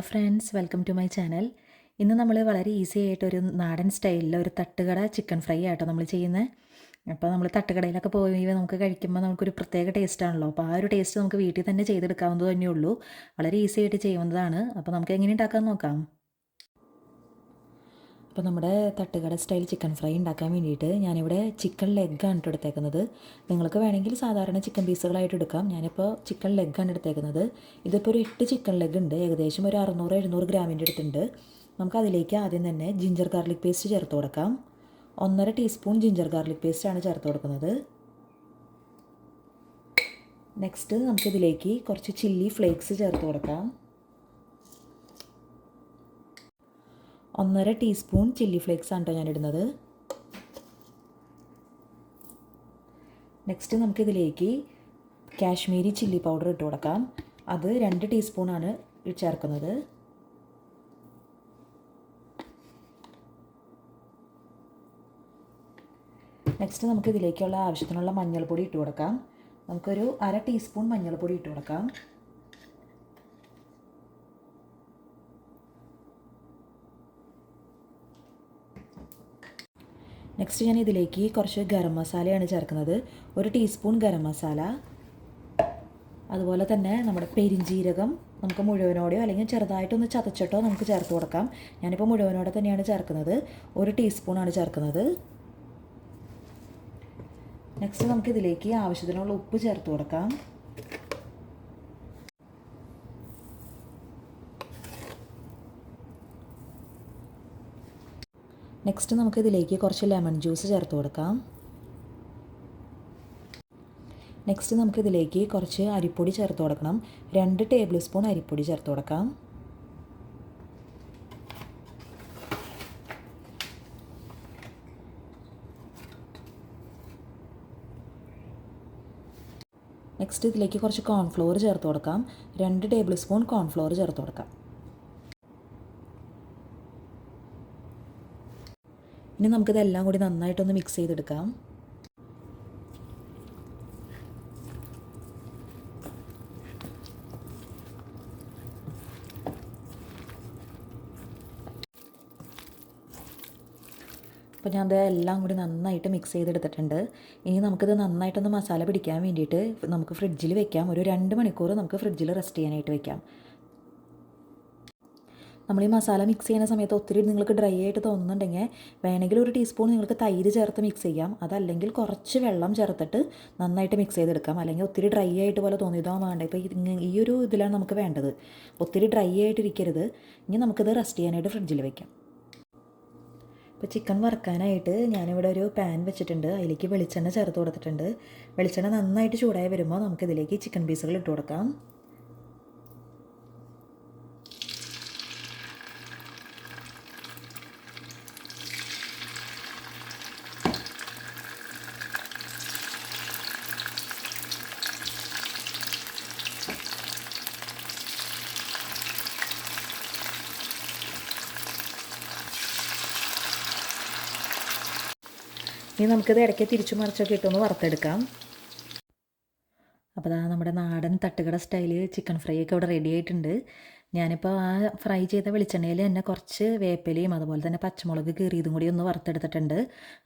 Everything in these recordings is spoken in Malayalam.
Friends, welcome to my channel. ഇന്ന് നമ്മൾ വളരെ ഈസി ആയിട്ടൊരു നാടൻ സ്റ്റൈലിൽ ഒരു തട്ടുകട ചിക്കൻ ഫ്രൈ ആട്ടോ നമ്മൾ ചെയ്യുന്നത്. അപ്പോൾ നമ്മൾ തട്ടുകടയിലൊക്കെ പോയി നമുക്ക് കഴിക്കുമ്പോൾ നമുക്കൊരു പ്രത്യേക ടേസ്റ്റാണല്ലോ. അപ്പോൾ ആ ഒരു ടേസ്റ്റ് നമുക്ക് വീട്ടിൽ തന്നെ ചെയ്തെടുക്കാവുന്നത് തന്നെയുള്ളൂ. വളരെ ഈസി ആയിട്ട് ചെയ്യാവുന്നതാണ്. അപ്പോൾ നമുക്ക് എങ്ങനെ ഉണ്ടാക്കാൻ നോക്കാം. അപ്പോൾ നമ്മുടെ തട്ടുകട സ്റ്റൈൽ ചിക്കൻ ഫ്രൈ ഉണ്ടാക്കാൻ വേണ്ടിയിട്ട് ഞാനിവിടെ ചിക്കൻ ലെഗാണ് എടുത്തേക്കുന്നത്. നിങ്ങൾക്ക് വേണമെങ്കിൽ സാധാരണ ചിക്കൻ പീസുകളായിട്ട് എടുക്കാം. ഞാനിപ്പോൾ ചിക്കൻ ലെഗാണ് എടുത്തേക്കുന്നത്. ഇതിപ്പോൾ ഒരു 8 ചിക്കൻ ലെഗ് ഉണ്ട്. ഏകദേശം ഒരു 600-700 ഗ്രാമിൻ്റെ അടുത്തുണ്ട്. നമുക്കതിലേക്ക് ആദ്യം തന്നെ ജിഞ്ചർ ഗാർലിക് പേസ്റ്റ് ചേർത്ത് കൊടുക്കാം. 1.5 ടീസ്പൂൺ ജിഞ്ചർ ഗാർലിക് പേസ്റ്റാണ് ചേർത്ത് കൊടുക്കുന്നത്. നെക്സ്റ്റ് നമുക്കിതിലേക്ക് കുറച്ച് ചില്ലി ഫ്ലേക്സ് ചേർത്ത് കൊടുക്കാം. 1.5 ടീസ്പൂൺ ചില്ലി ഫ്ലേക്സ് ആണ് ഞാനിടുന്നത്. നെക്സ്റ്റ് നമുക്കിതിലേക്ക് കാശ്മീരി ചില്ലി പൗഡർ ഇട്ട് കൊടുക്കാം. അത് 2 ടീസ്പൂണാണ് ചേർക്കുന്നത്. നെക്സ്റ്റ് നമുക്കിതിലേക്കുള്ള ആവശ്യത്തിനുള്ള മഞ്ഞൾപ്പൊടി ഇട്ട് കൊടുക്കാം. നമുക്കൊരു 1/2 ടീസ്പൂൺ മഞ്ഞൾപ്പൊടി ഇട്ട് കൊടുക്കാം. നെക്സ്റ്റ് ഞാൻ ഇതിലേക്ക് കുറച്ച് ഗരം മസാലയാണ് ചേർക്കുന്നത്. 1 ടീസ്പൂൺ ഗരം മസാല. അതുപോലെ തന്നെ നമ്മുടെ പെരിഞ്ജീരകം നമുക്ക് മുഴുവനോടെയോ അല്ലെങ്കിൽ ചെറുതായിട്ടൊന്ന് ചതച്ചിട്ടോ നമുക്ക് ചേർത്ത് കൊടുക്കാം. ഞാനിപ്പോൾ മുഴുവനോടെ തന്നെയാണ് ചേർക്കുന്നത്. 1 ടീസ്പൂണാണ് ചേർക്കുന്നത്. നെക്സ്റ്റ് നമുക്കിതിലേക്ക് ആവശ്യത്തിനുള്ള ഉപ്പ് ചേർത്ത് കൊടുക്കാം. നെക്സ്റ്റ് നമുക്കിതിലേക്ക് കുറച്ച് ലെമൺ ജ്യൂസ് ചേർത്ത് കൊടുക്കാം. നെക്സ്റ്റ് നമുക്കിതിലേക്ക് കുറച്ച് അരിപ്പൊടി ചേർത്ത് കൊടുക്കണം. 2 ടേബിൾ സ്പൂൺ അരിപ്പൊടി ചേർത്ത് കൊടുക്കാം. നെക്സ്റ്റ് ഇതിലേക്ക് കുറച്ച് കോൺഫ്ലോർ ചേർത്ത് കൊടുക്കാം. 2 ടേബിൾ സ്പൂൺ കോൺഫ്ലോർ ചേർത്ത് കൊടുക്കാം. ഇനി നമുക്കിതെല്ലാം കൂടി നന്നായിട്ടൊന്ന് മിക്സ് ചെയ്തെടുക്കാം. അപ്പോൾ ഞാൻ എല്ലാം കൂടി നന്നായിട്ട് മിക്സ് ചെയ്തെടുത്തിട്ടുണ്ട്. ഇനി നമുക്കിത് നന്നായിട്ടൊന്ന് മസാല പിടിക്കാൻ വേണ്ടിയിട്ട് നമുക്ക് ഫ്രിഡ്ജിൽ വെക്കാം. ഒരു 2 മണിക്കൂർ നമുക്ക് ഫ്രിഡ്ജിൽ റെസ്റ്റ് ചെയ്യാനായിട്ട് വെക്കാം. നമ്മൾ ഈ മസാല മിക്സ് ചെയ്യുന്ന സമയത്ത് ഒത്തിരി നിങ്ങൾക്ക് ഡ്രൈ ആയിട്ട് തോന്നുന്നുണ്ടെങ്കിൽ വേണമെങ്കിൽ 1 ടീസ്പൂൺ നിങ്ങൾക്ക് തൈര് ചേർത്ത് മിക്സ് ചെയ്യാം. അതല്ലെങ്കിൽ കുറച്ച് വെള്ളം ചേർത്തിട്ട് നന്നായിട്ട് മിക്സ് ചെയ്തെടുക്കാം. അല്ലെങ്കിൽ ഒത്തിരി ഡ്രൈ ആയിട്ട് പോലെ തോന്നിയതോ വേണ്ട. ഇപ്പോൾ ഈ ഒരു ഇതിലാണ് നമുക്ക് വേണ്ടത്. ഒത്തിരി ഡ്രൈ ആയിട്ടിരിക്കരുത്. ഇനി നമുക്കിത് റെസ്റ്റ് ചെയ്യാനായിട്ട് ഫ്രിഡ്ജിൽ വെക്കാം. ഇപ്പോൾ ചിക്കൻ വറുക്കാനായിട്ട് ഞാനിവിടെ ഒരു പാൻ വെച്ചിട്ടുണ്ട്. അതിലേക്ക് വെളിച്ചെണ്ണ ചേർത്ത് കൊടുത്തിട്ടുണ്ട്. വെളിച്ചെണ്ണ നന്നായിട്ട് ചൂടായി വരുമ്പോൾ നമുക്കിതിലേക്ക് ചിക്കൻ പീസുകൾ ഇട്ട് കൊടുക്കാം. ഇനി നമുക്കിത് ഇടയ്ക്ക് തിരിച്ചു മറിച്ചൊക്കെ ഇട്ടൊന്ന് വറുത്തെടുക്കാം. അപ്പോൾ നമ്മുടെ നാടൻ തട്ടുകട സ്റ്റൈല് ചിക്കൻ ഫ്രൈ ഒക്കെ ഇവിടെ റെഡി ആയിട്ടുണ്ട്. ഞാനിപ്പോൾ ആ ഫ്രൈ ചെയ്ത വെളിച്ചെണ്ണയിൽ തന്നെ കുറച്ച് വേപ്പിലയും അതുപോലെ തന്നെ പച്ചമുളക് കീറിയതും കൂടി ഒന്ന് വറുത്തെടുത്തിട്ടുണ്ട്.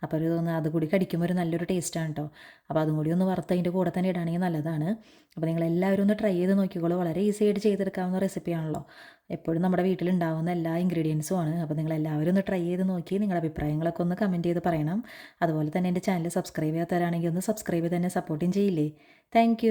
അപ്പോൾ അതുകൂടി കടിക്കുമ്പോൾ ഒരു നല്ലൊരു ടേസ്റ്റാണ് കേട്ടോ. അപ്പോൾ അതും കൂടി ഒന്ന് വറുത്ത് അതിൻ്റെ കൂടെ തന്നെ ഇടുകയാണെങ്കിൽ നല്ലതാണ്. അപ്പോൾ നിങ്ങളെല്ലാവരും ഒന്ന് ട്രൈ ചെയ്ത് നോക്കിക്കോളൂ. വളരെ ഈസി ആയിട്ട് ചെയ്തെടുക്കാവുന്ന റെസിപ്പിയാണല്ലോ. എപ്പോഴും നമ്മുടെ വീട്ടിലുണ്ടാകുന്ന എല്ലാ ഇൻഗ്രീഡിയൻസും ആണ്. അപ്പോൾ നിങ്ങളെല്ലാവരും ഒന്ന് ട്രൈ ചെയ്ത് നോക്കി നിങ്ങളുടെ അഭിപ്രായങ്ങളൊക്കെ ഒന്ന് കമൻറ്റ് ചെയ്ത് പറയണം. അതുപോലെ തന്നെ എൻ്റെ ചാനൽ സബ്സ്ക്രൈബ് ചെയ്യാത്തവരാണെങ്കിൽ ഒന്ന് സബ്സ്ക്രൈബ് ചെയ്ത് തന്നെ സപ്പോർട്ടും ചെയ്യില്ലേ. താങ്ക്